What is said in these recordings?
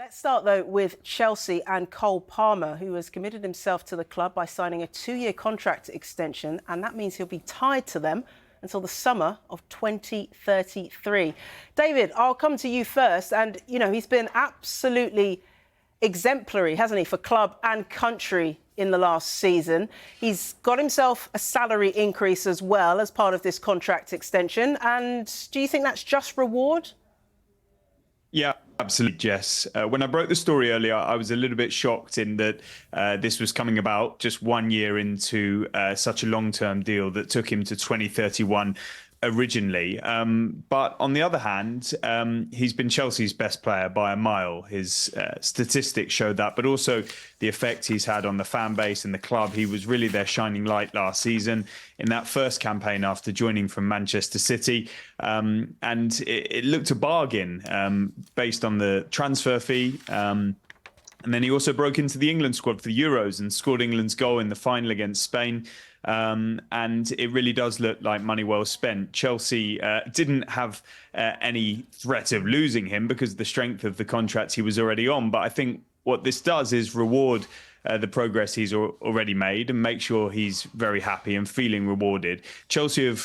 Let's start, though, with Chelsea and Cole Palmer, who has committed himself to the club by signing a 2-year contract extension, and that means he'll be tied to them until the summer of 2033. David, I'll come to you first. And, you know, he's been absolutely exemplary, hasn't he, for club and country in the last season. He's got himself a salary increase as well as part of this contract extension. And do you think that's just reward? Yeah, absolutely, Jess. When I broke the story earlier, I was a little bit shocked in that this was coming about just 1 year into such a long-term deal that took him to 2031 originally. But on the other hand, he's been Chelsea's best player by a mile. His statistics showed that, but also the effect he's had on the fan base and the club. He was really their shining light last season in that first campaign after joining from Manchester City. And it looked a bargain based on the transfer fee. And then he also broke into the England squad for the Euros and scored England's goal in the final against Spain. And it really does look like money well spent. Chelsea didn't have any threat of losing him because of the strength of the contract he was already on. But I think what this does is reward the progress he's already made and make sure he's very happy and feeling rewarded. Chelsea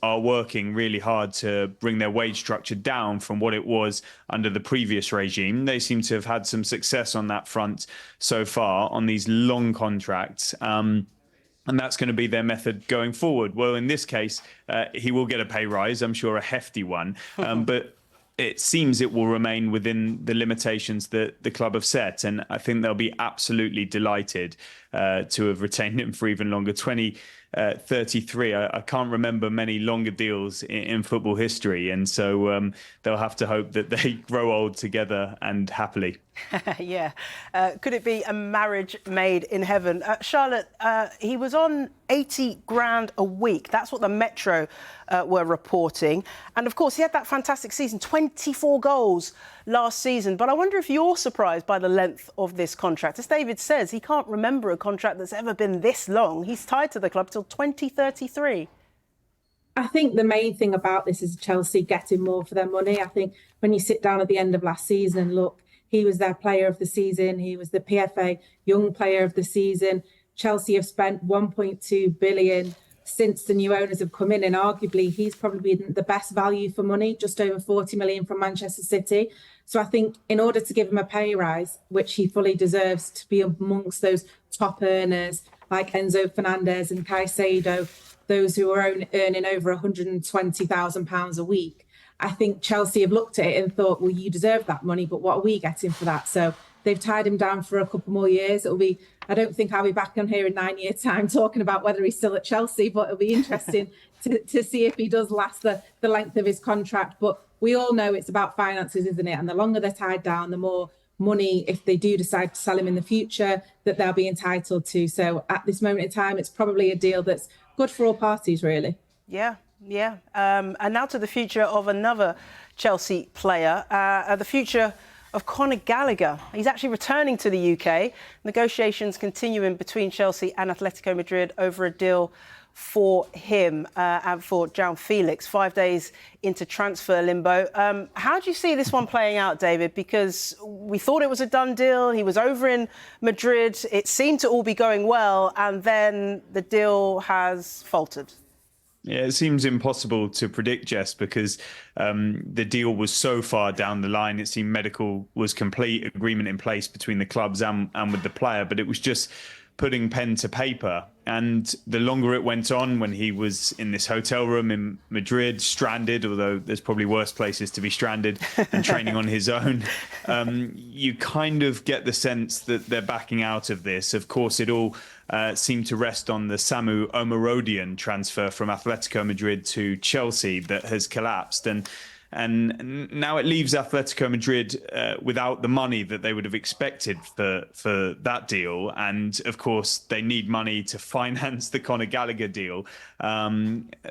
are working really hard to bring their wage structure down from what it was under the previous regime. They seem to have had some success on that front so far on these long contracts. And that's going to be their method going forward. Well, in this case, he will get a pay rise, I'm sure a hefty one. But it seems it will remain within the limitations that the club have set. And I think they'll be absolutely delighted to have retained him for even longer. 2033. I can't remember many longer deals in football history. And so they'll have to hope that they grow old together and happily. Yeah. Could it be a marriage made in heaven? Charlotte, he was on 80 grand a week. That's what the Metro were reporting. And of course, he had that fantastic season, 24 goals last season. But I wonder if you're surprised by the length of this contract. As David says, he can't remember a contract that's ever been this long. He's tied to the club till 2033. I think the main thing about this is Chelsea getting more for their money. I think when you sit down at the end of last season and look, he was their player of the season. He was the PFA Young Player of the Season. Chelsea have spent 1.2 billion since the new owners have come in, and arguably he's probably been the best value for money, just over 40 million from Manchester City. So I think in order to give him a pay rise, which he fully deserves to be amongst those top earners like Enzo Fernandez and Caicedo, those who are earning over £120,000 a week, I think Chelsea have looked at it and thought, well, you deserve that money, but what are we getting for that? So they've tied him down for a couple more years. I don't think I'll be back on here in 9 years' time talking about whether he's still at Chelsea, but it'll be interesting to see if he does last the length of his contract. But we all know it's about finances, isn't it? And the longer they're tied down, the more money, if they do decide to sell him in the future, that they'll be entitled to. So at this moment in time, it's probably a deal that's good for all parties, really. Yeah. Yeah. And now to the future of another Chelsea player, the future of Conor Gallagher. He's actually returning to the UK. Negotiations continuing between Chelsea and Atletico Madrid over a deal for him and for João Felix, 5 days into transfer limbo. How do you see this one playing out, David? Because we thought it was a done deal. He was over in Madrid. It seemed to all be going well. And then the deal has faltered. Yeah, it seems impossible to predict, Jess, because the deal was so far down the line. It seemed medical was complete, agreement in place between the clubs and with the player, but it was just putting pen to paper. And the longer it went on, when he was in this hotel room in Madrid, stranded, although there's probably worse places to be stranded, and training on his own, you kind of get the sense that they're backing out of this. Of course, it all seemed to rest on the Samu Omarodian transfer from Atletico Madrid to Chelsea that has collapsed. And now it leaves Atletico Madrid without the money that they would have expected for that deal. And of course, they need money to finance the Conor Gallagher deal.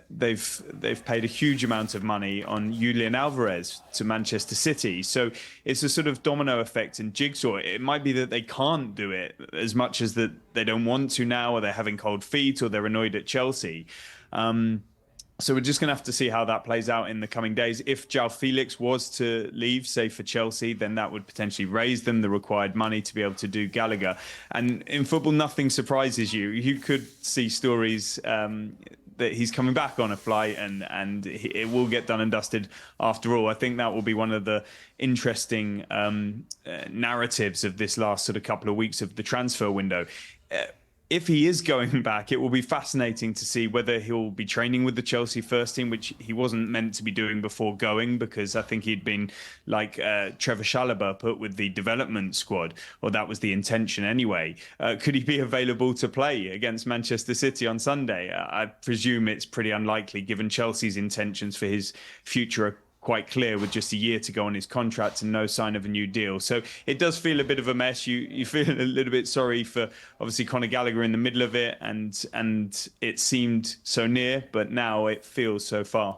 They've paid a huge amount of money on Julian Alvarez to Manchester City. So it's a sort of domino effect and jigsaw. It might be that they can't do it as much as that they don't want to now, or they're having cold feet, or they're annoyed at Chelsea. So we're just going to have to see how that plays out in the coming days. If João Felix was to leave, say for Chelsea, then that would potentially raise them the required money to be able to do Gallagher. And in football, nothing surprises you. You could see stories that he's coming back on a flight and it will get done and dusted after all. I think that will be one of the interesting narratives of this last sort of couple of weeks of the transfer window. If he is going back, it will be fascinating to see whether he'll be training with the Chelsea first team, which he wasn't meant to be doing before going, because I think he'd been like Trevor Chalobah put with the development squad, or that was the intention anyway. Could he be available to play against Manchester City on Sunday? I presume it's pretty unlikely, given Chelsea's intentions for his future quite clear, with just a year to go on his contract and no sign of a new deal. So it does feel a bit of a mess. You feel a little bit sorry for obviously Conor Gallagher in the middle of it, and it seemed so near, but now it feels so far.